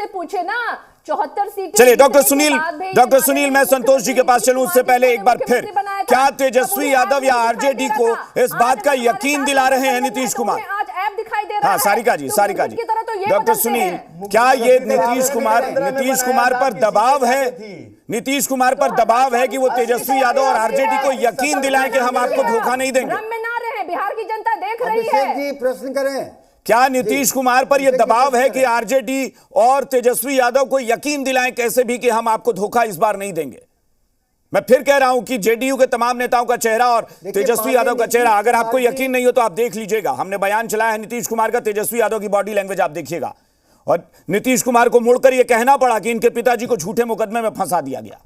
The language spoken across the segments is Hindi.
से पूछे ना, 74 सीटें। चलिए डॉक्टर सुनील, मैं संतोष जी के पास चलूं उससे पहले एक बार फिर, क्या तेजस्वी यादव या आरजेडी को इस बात का यकीन दिला रहे हैं नीतीश कुमार? आज ऐप दिखाई दे रहा है। हाँ सारिका जी, डॉक्टर सुनील, क्या ये नीतीश कुमार पर दबाव है? नीतीश कुमार पर दबाव है कि वो तेजस्वी यादव और आरजेडी को यकीन दिलाएं कि हम आपको धोखा नहीं देंगे? भ्रम में ना रहे, बिहार की जनता देख रही है। अभिषेक जी प्रश्न करें। क्या नीतीश कुमार पर यह दबाव है कि आरजेडी और तेजस्वी यादव को यकीन दिलाएं कैसे भी कि हम आपको धोखा इस बार नहीं देंगे? मैं फिर कह रहा हूं कि जेडीयू के तमाम नेताओं का चेहरा और तेजस्वी यादव का चेहरा, अगर आपको यकीन नहीं हो तो आप देख लीजिएगा, हमने बयान चलाया है नीतीश कुमार का, तेजस्वी यादव की बॉडी लैंग्वेज आप देखिएगा। और नीतीश कुमार को मुड़कर यह कहना पड़ा कि इनके पिताजी को झूठे मुकदमे में फंसा दिया गया।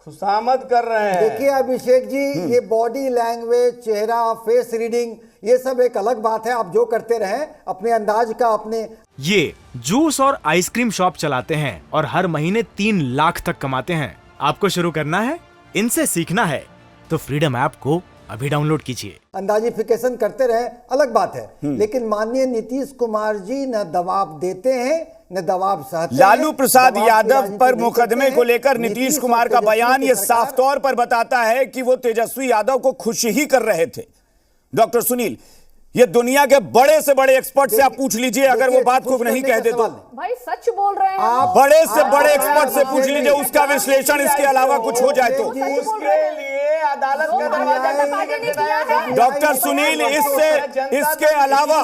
खुशामद कर रहे हैं। देखिए अभिषेक जी, ये बॉडी लैंग्वेज, चेहरा, फेस रीडिंग, ये सब एक अलग बात है। आप जो करते रहें अपने अंदाज का, अपने। ये जूस और आइसक्रीम शॉप चलाते हैं और हर महीने 3 लाख तक कमाते हैं। आपको शुरू करना है, इनसे सीखना है तो फ्रीडम ऐप को अभी डाउनलोड कीजिए। अंदाजिफिकेशन करते रहे अलग बात है, लेकिन माननीय नीतीश कुमार जी न दबाव देते हैं न दबाव सहते हैं। लालू प्रसाद यादव पर मुकदमे को लेकर नीतीश कुमार का बयान ये साफ तौर पर बताता है कि वो तेजस्वी यादव को खुश ही कर रहे थे। डॉक्टर सुनील, ये दुनिया के बड़े से बड़े एक्सपर्ट से आप पूछ लीजिए, अगर वो बात को नहीं कहते तो। भाई सच बोल रहे हैं आप, बड़े से बड़े एक्सपर्ट से पूछ लीजिए, उसका विश्लेषण इसके अलावा कुछ हो जाए तो। उसके लिए अदालत का डॉक्टर सुनील, इसके अलावा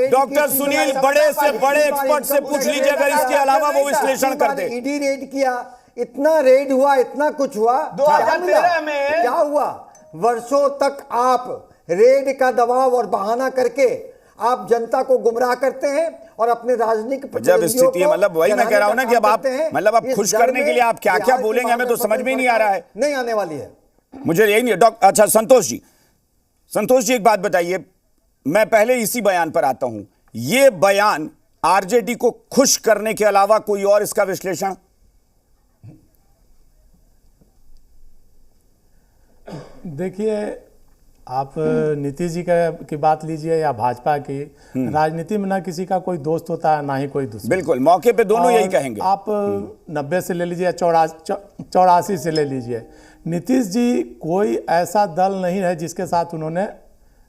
डॉक्टर सुनील बड़े से बड़े एक्सपर्ट से पूछ लीजिए, अगर इसके अलावा वो विश्लेषण कर दे। ईडी रेड किया, इतना रेड हुआ, इतना कुछ हुआ, 2013 में क्या हुआ? वर्षों तक आप रेड का दबाव और बहाना करके आप जनता को गुमराह करते हैं और अपने राजनीतिक जब स्थिति है, मतलब वही मैं कह रहा हूं ना कि अब आप मतलब आप खुश करने के लिए आप क्या क्या बोलेंगे हमें तो समझ में नहीं आ रहा है। नहीं आने वाली है, मुझे यही नहीं। डॉक्टर अच्छा संतोष जी एक बात बताइए, मैं पहले इसी बयान पर आता हूं, ये बयान आरजेडी को खुश करने के अलावा कोई और इसका विश्लेषण? देखिए, आप नीतीश जी की बात लीजिए या भाजपा की, राजनीति में ना किसी का कोई दोस्त होता है ना ही कोई दुश्मन। बिल्कुल, मौके पे दोनों यही कहेंगे। आप 90 से ले लीजिए, 84 से ले लीजिए, नीतीश जी कोई ऐसा दल नहीं है जिसके साथ उन्होंने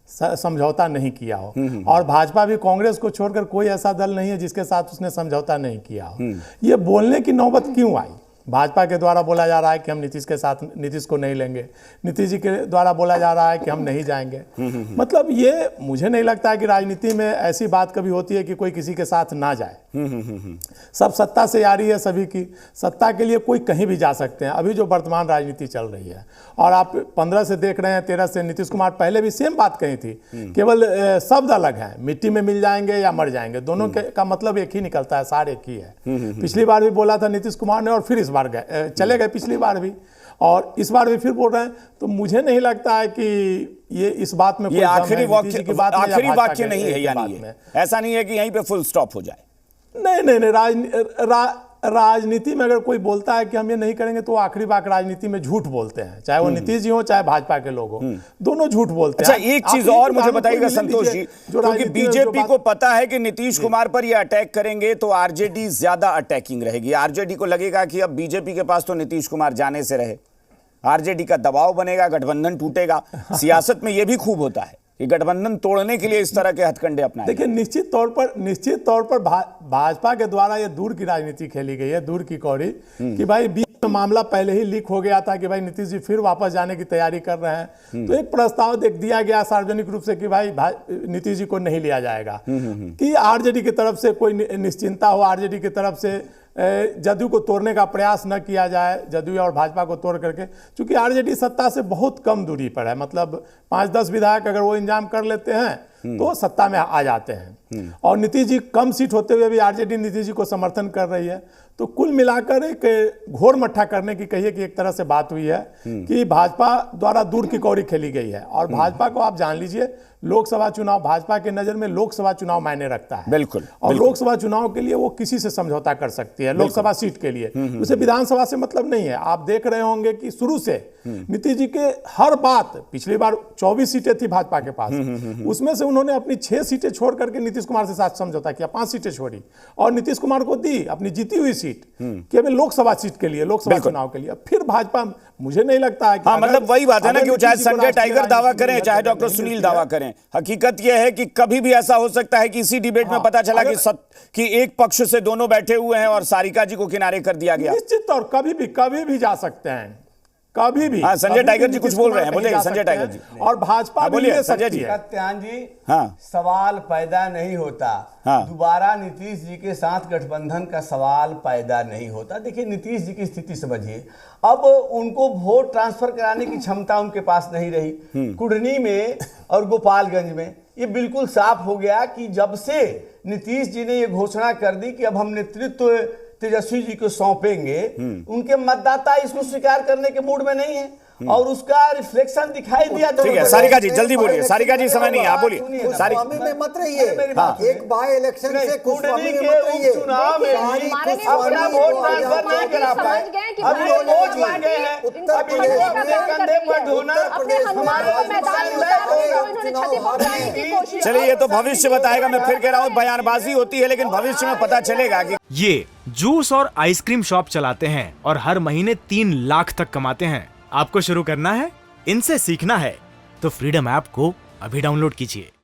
समझौता नहीं किया हो, और भाजपा भी कांग्रेस को छोड़कर कोई ऐसा दल नहीं है जिसके साथ उसने समझौता नहीं किया हो। ये बोलने की नौबत क्यों आई? भाजपा के द्वारा बोला जा रहा है कि हम नीतीश को नहीं लेंगे, नीतीश जी के द्वारा बोला जा रहा है कि हम नहीं जाएंगे। मतलब ये मुझे नहीं लगता है कि राजनीति में ऐसी बात कभी होती है कि कोई किसी के साथ ना जाए। सब सत्ता से यारी है सभी की, सत्ता के लिए कोई कहीं भी जा सकते हैं। अभी जो वर्तमान राजनीति चल रही है, और आप 15 से देख रहे हैं, 13 से नीतीश कुमार पहले भी सेम बात कही थी, केवल शब्द अलग है, मिट्टी में मिल जाएंगे या मर जाएंगे, दोनों का मतलब एक ही निकलता है, सार एक ही है। पिछली बार भी बोला था नीतीश कुमार ने और फिर इस बार चले गए, पिछली बार भी और इस बार भी फिर बोल रहे हैं। तो मुझे नहीं लगता है कि ये इस बात में ये आखिरी वाक्य नहीं है, यानी ऐसा नहीं है कि यहीं पे फुल स्टॉप हो जाए। नहीं, राजनीति में अगर कोई बोलता है कि हम ये नहीं करेंगे तो आखिरी बात राजनीति में झूठ बोलते हैं, चाहे वो नीतीश जी हो चाहे भाजपा के लोग हो, दोनों झूठ बोलते हैं। अच्छा, एक चीज और मुझे बताइएगा संतोष जी, क्योंकि बीजेपी को पता है कि नीतीश कुमार पर ये अटैक करेंगे तो आरजेडी ज्यादा अटैकिंग रहेगी। आरजेडी को लगेगा कि अब बीजेपी के पास तो नीतीश कुमार जाने से रहे, आरजेडी का दबाव बनेगा, गठबंधन टूटेगा। सियासत में यह भी खूब होता है कि गठबंधन तोड़ने के लिए इस तरह के हथकंडे अपनाए। देखिए, निश्चित तौर पर भाजपा के द्वारा ये दूर की राजनीति खेली गई है, दूर की कौड़ी, कि भाई बीच में मामला पहले ही लीक हो गया था कि भाई नीतीश जी फिर वापस जाने की तैयारी कर रहे हैं। तो एक प्रस्ताव दिया गया सार्वजनिक रूप से कि भाई नीतीश जी को नहीं लिया जाएगा, कि आरजेडी की तरफ से कोई निश्चिंता हो, आरजेडी की तरफ से जदयू को तोड़ने का प्रयास न किया जाए, जदयू और भाजपा को तोड़ करके, क्योंकि आरजेडी सत्ता से बहुत कम दूरी पर है। मतलब 5-10 विधायक अगर वो इंतजाम कर लेते हैं तो सत्ता में आ जाते हैं, और नीतीश जी कम सीट होते हुए भी आरजेडी नीतीश जी को समर्थन कर रही है। तो कुल मिलाकर एक घोर मट्ठा करने की कहिए कि एक तरह से बात हुई है कि भाजपा द्वारा दूर की कौड़ी खेली गई है। और भाजपा को आप जान लीजिए, लोकसभा चुनाव, भाजपा के नजर में लोकसभा चुनाव मायने रखता है। बिल्कुल। और लोकसभा चुनाव के लिए वो किसी से समझौता कर सकती है, लोकसभा सीट के लिए, उसे विधानसभा से मतलब नहीं है। आप देख रहे होंगे कि शुरू से नीतीश जी के हर बात, पिछली बार 24 सीटें थी भाजपा के पास, उसमें से उन्होंने अपनी 6 सीटें छोड़ करके नीतीश नीतीश कुमार से साथ समझौता किया, 5 सीटें छोड़ी और नीतीश कुमार को दी अपनी जीती हुई सीट कि हमें लोकसभा सीट के लिए, लोकसभा चुनाव के लिए। फिर भाजपा, मुझे नहीं लगता है कि हाँ, मतलब वही बात है ना कि वो चाहे नीतीश जी को संजय राष्ट्रीय टाइगर दावा राजनीति करें में चाहे जगह डॉक्टर नहीं सुनील मिलती दावा है। करें, हकीकत यह है कि कभी भी ऐसा हो सकता है कि इसी डिबेट में पता चला कि एक पक्ष से दोनों बैठे हुए हैं और सारिका जी को किनारे कर दिया गया। निश्चित तौर कभी भी जा सकते हैं, कभी भी। हाँ, संजय कभी टाइगर भी जी कुछ नीतीश बोल कुमार रहे हैं, कहीं बोलिए जा संजय सकते टाइगर हैं जी। और भाजपा भी बोलिए ले संजय सकती जी। है। सत्यान जी, हाँ। सवाल पैदा नहीं होता, हाँ। दोबारा नीतीश जी के साथ गठबंधन का सवाल पैदा नहीं होता। देखिए नीतीश जी की स्थिति समझिए, अब उनको वोट ट्रांसफर कराने की क्षमता उनके पास नहीं रही। कुढ़नी में और गोपालगंज में ये बिल्कुल साफ हो गया कि जब से नीतीश जी ने ये घोषणा कर दी कि अब हम नेतृत्व तेजस्वी जी को सौंपेंगे, उनके मतदाता इसको स्वीकार करने के मूड में नहीं है और उसका रिफ्लेक्शन दिखाई दिया। ठीक है सारिका जी, जल्दी बोलिए। सारिका जी, समय नहीं है, आप बोलिए। कुशवामी में मत रहिए, एक बाय इलेक्शन से कुशवामी में के मत रहिए। उपचुनाव में सारी हमारे लिए कुशवामी अपना वो वोट को ट्रांसफर नहीं करा समझ पाए। गए कि अब ये भारतीय वोट जनता मांग गए हैं, पार्टी उत्तर अब प्रदेश इनको में अपने कंधे पर ढोना। अपने हनुमान को मैदान में उतारने को इन्होंने क्षति पहुंचाने की कोशिश। चलिए, ये तो भविष्य बताएगा। मैं फिर कह रहा हूं बयानबाजी होती है, लेकिन भविष्य में पता चलेगा कि ये जूस और आइसक्रीम शॉप चलाते हैं और हर महीने 3 लाख तक कमाते हैं। आपको शुरू करना है, इनसे सीखना है तो फ्रीडम ऐप को अभी डाउनलोड कीजिए।